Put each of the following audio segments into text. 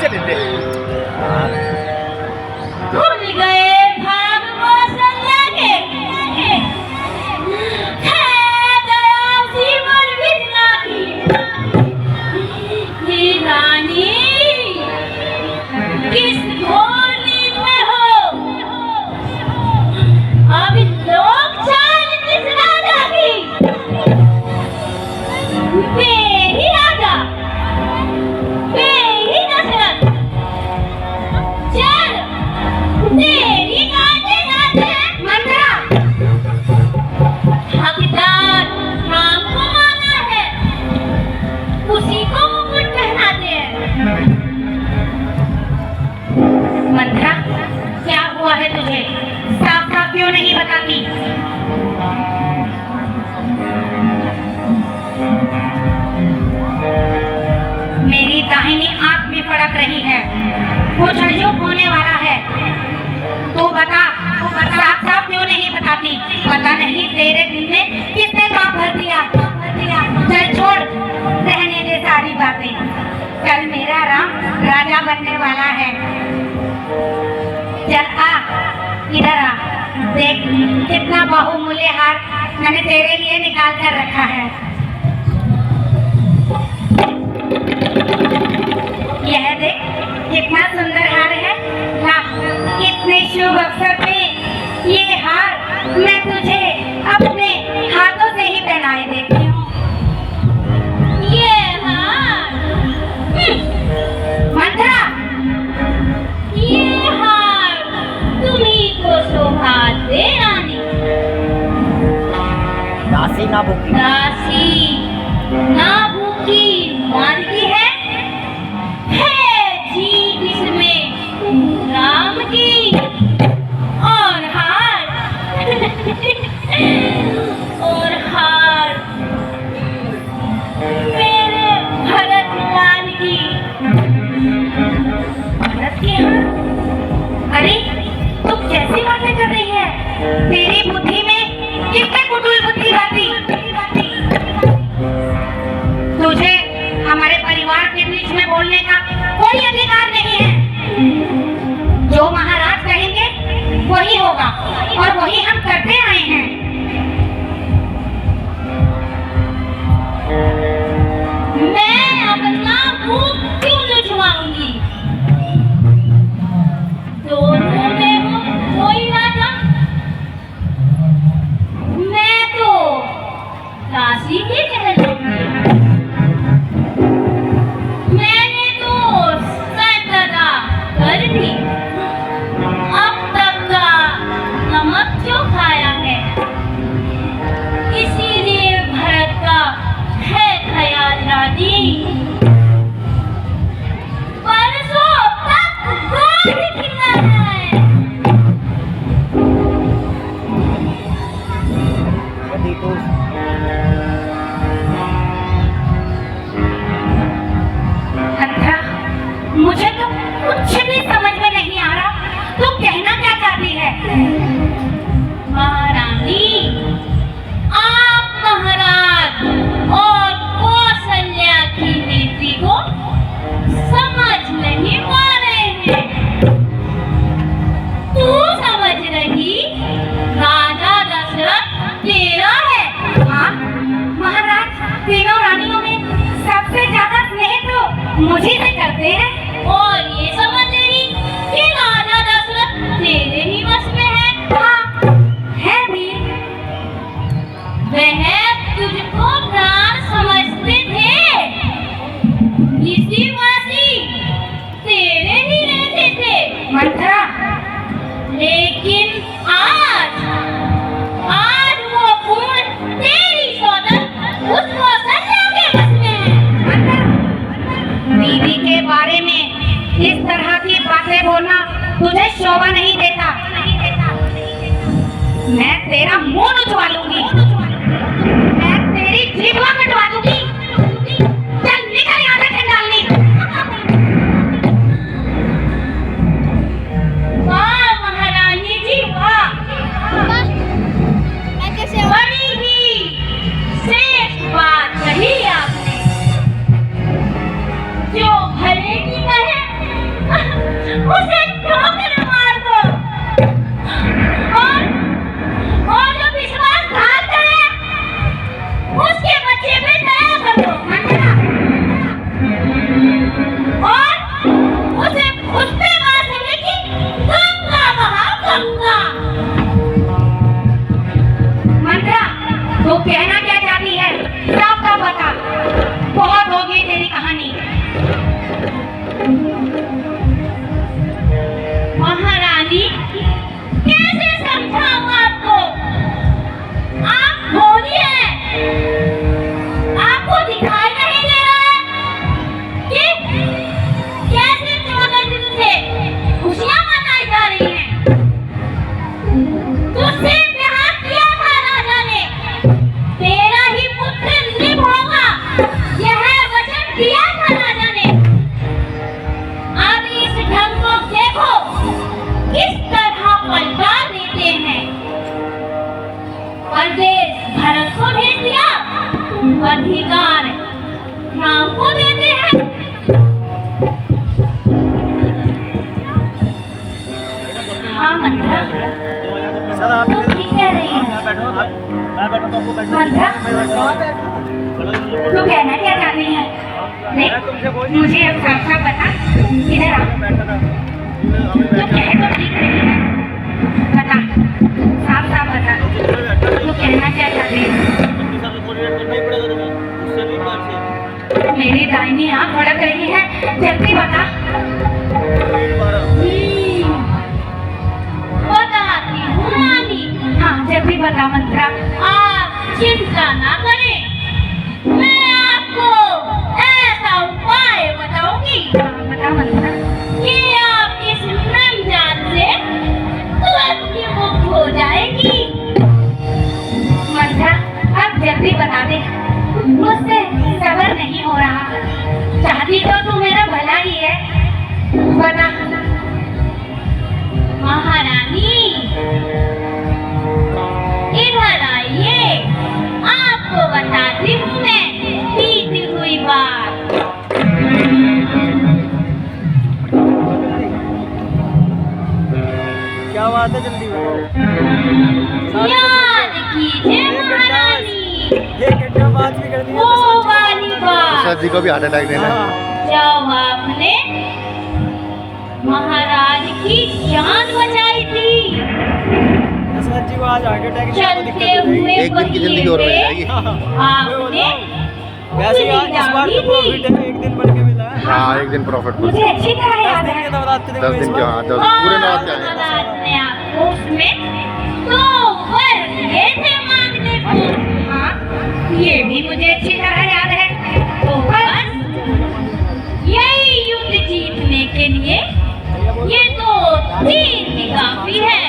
चले थे। भूल गए भाग मौसल्या के है दया सीवर बिजना की हे रानी किस घोर नींद में हो अब लोग चाल किस राजा की मेरी राजा मेरी दशरथ चल तेरी गाते गाते मंत्रा हकदार राम को माना है उसी को मुकुट पहनाते हैं। मंत्रा क्या हुआ है तुझे साफ साफ क्यों नहीं बताती? मेरी दाहिनी आंख में फड़क रही है कुछ अजूब होने वाला है। तू बता साफ साफ क्यों नहीं बताती? पता नहीं तेरे दिल में किसने पाप भर दिया। चल छोड़ रहने दे सारी बातें। कल मेरा राम राजा बनने वाला है। चल आ इधर आ देख कितना बहुमूल्य हार मैंने तेरे लिए निकाल कर रखा है। यह देख कितना सुंदर हार है। ला इतने शुभ अवसर पे ये हार मैं तुझे अपने हाथों से ही पहनाए देती हूँ। ये हार मंत्रा ये हार तुम्ही को शोभा दे रानी। दासी ना भूखी दासी ना भूखी मानती है जीत इसमें राम की और हार और हार मेरे भरत लाल की। भरत की हार? अरे तू कैसी बातें कर रही है? तेरी बुद्धि में कितने कुटुल बुद्धि बाती? तुझे हमारे परिवार के बीच में बोलने का कोई अधिकार नहीं है। जो महाराज कहेंगे वही होगा और वही हम करते आए हैं। मैं अपना भूख क्यों लुटवाऊंगी? दोनों में हो कोई राजा। मैं तो काशी की कहलूंगी। मैंने तो सैकड़ा कर दी अब तक का नमक जो खाया है इसीलिए भरत का है ख्याल रानी। परसों तक गोद खिलाना है। मुझे तो कुछ भी समझ में नहीं आ रहा तू कहना क्या चाहती है? महारानी आप महाराज और कौशल्या की नीति को समझ नहीं पा रहे हैं। तू समझ रही राजा दशरथ तेरा है। हाँ महाराज तीनों रानियों में सबसे ज्यादा स्नेह तो मुझे से करते हैं और ये समझ रही कि राजा दशरथ तेरे ही वश में है। हाँ है भी। वह तुझको प्राण समझते थे इसी वासी तेरे ही रहते थे मंत्रा। लेकिन आज वो पूर्ण तेरी सौदन उस कौशल्या के वश में है। बीवी के बारे में इस तरह की बातें बोलना तुझे शोभा नहीं देता। मैं तेरा मुंह नुचवा लूंगी। मैं तेरी जीभा कटवा दूंगी। चल निकल यहाँ से चंडालनी। वाह महारानी जी वाह। बड़ी ही श्रेष्ठ बात कही आपने। जो भले की कहे और उसे उससे बात है कि गंगा कहाँ गंगा। मंत्रा, तू कहना क्या चाहती है? साफ साफ बता। बहुत हो गई तेरी कहानी। महारानी, कैसे समझाऊं आपको? आप भोली हैं। आपको दिखाई नहीं दे रहा है कि कैसे 14 दिन से खुशियां मनाई जा रही हैं? तुझसे प्यार किया था राजा ने, तेरा ही पुत्र निभ होगा, यह वचन दिया था राजा ने। अब इस ढंग को देखो, किस तरह पलटा देते हैं। परदेश भरत को भेज दिया, अधिकार राम को देते हैं। हाँ मंत्रा, तुम ठीक कह रही है। मंत्रा, तू कहना क्या चाहती है? नहीं, मुझे अब साफ साफ बता। इधर आ। तू कह तो ठीक रही है, बता, साफ साफ बता, तू कहना क्या चाहती है? मेरी दाहिनी आंख भड़क रही है, जल्दी बता। बताती हूँ रानी। हाँ जल्दी बता मंत्रा। आप चिंता ना करें, मैं आपको ऐसा उपाय बताऊंगी। बता मंत्रा। कि आप इस रमजान से तुरंत ही मुक्त हो जाएगी। मंत्रा, अब जल्दी बता दे, मुझसे सबर नहीं हो रहा। चाहती तो तू मेरा भला ही है, बता। महारानी, इधर आइए, आपको बताती हूँ मैं बीती हुई बात। क्या बात है, जल्दी बताओ। याद कीजिए महारानी, ये घंटा बात भी कर दी है वो वाली बात। सर जी को भी हार्ट अटैक देना है। जब आपने महाराज की जान बचाई थी, दशरथ जी को आज हार्ट अटैक चलते हुए एक दिन की जिंदगी और मिल जाएगी। आपने वैसे यार इस बार तो प्रॉफिट है, एक दिन बढ़ के मिला है। हाँ एक दिन प्रॉफिट। मुझे अच्छी तरह याद 10 दिन है। के नवरात्रि 10 दिन के, हाँ 10 पूरे नवरात्रि आए हैं। महाराज ने आपको उसमें तो वर दिए थे मांगने को। हाँ ये भी मुझे अच्छी तरह याद है। तो बस यही युद्ध जीतने के लिए ये तो तीर ही काफी है।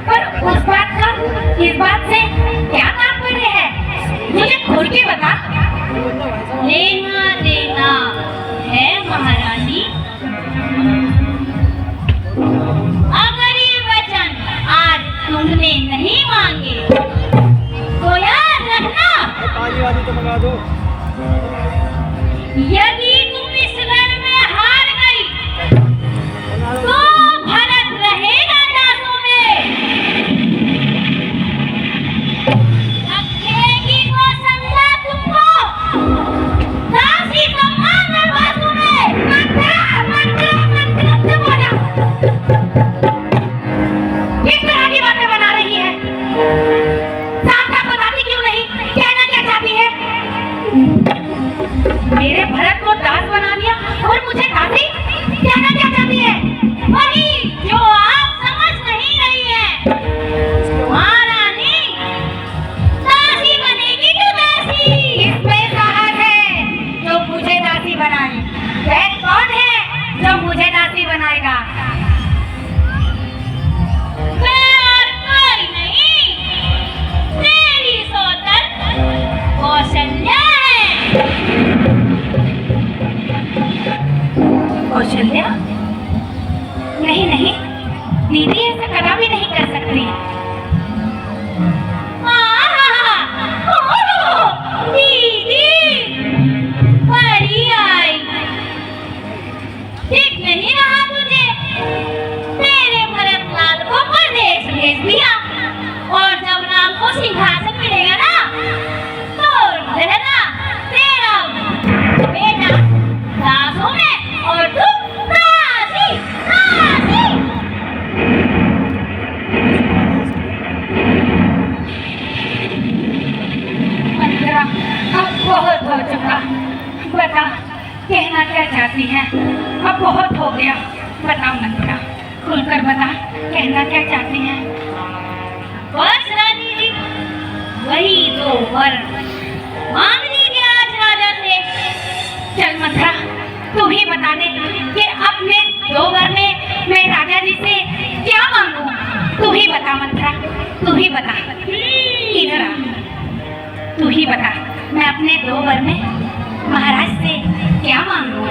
पर उस बात का इस बात से क्या तात्पर्य है, मुझे खुल के बता। लेना देना है महारानी। अगर ये वचन आज तुमने नहीं मांगे तो याद रखना, पानी वाली तो मंगा दो। यदि तुम इस रण में हार गई तो भरत रहेगा दासों में। रखेगी वो संज्ञा तुमको दासी सम्मान में बासु में। मंत्रा मंत्रा मंत्रा से बोला, किस तरह की बातें बना रही है? साफ साफ बताती क्यों नहीं? कहना क्या चाहती है? मेरे भरत को दास बना दिया और मुझे दासी? कहना क्या चाहती है? वही जो आप समझ नहीं रही है। महारानी, दासी बनेगी तो दासी। इसमें साहस है जो मुझे दासी बनाए। वह कौन है जो मुझे दासी बनाएगा? मैं और कोई नहीं, तेरी सौतन कौशल्या है। कौशल्या? नहीं नहीं, दीदी ऐसा कदा भी नहीं कर सकती। दीदी परी आई, ठीक नहीं रहा तुझे? तेरे भरतलाल को परदेश भेज दिया और जब राम को सिंहासन मिलेगा ना तो रहना तेरा बेटा क्या चाहती है? अब बहुत हो गया, बताओ मंत्रा, खुलकर बता, कहना क्या चाहती है? बस रानी जी, वही तो वर मांग लीजिए आज राजा से। चल मंत्रा, तू ही बता दे कि अपने 2 वर में मैं राजा जी से क्या मांगू? तू ही बता मंत्रा, तू ही बता। इधर आ, तू ही बता, मैं अपने 2 वर में महाराज से क्या मांगू?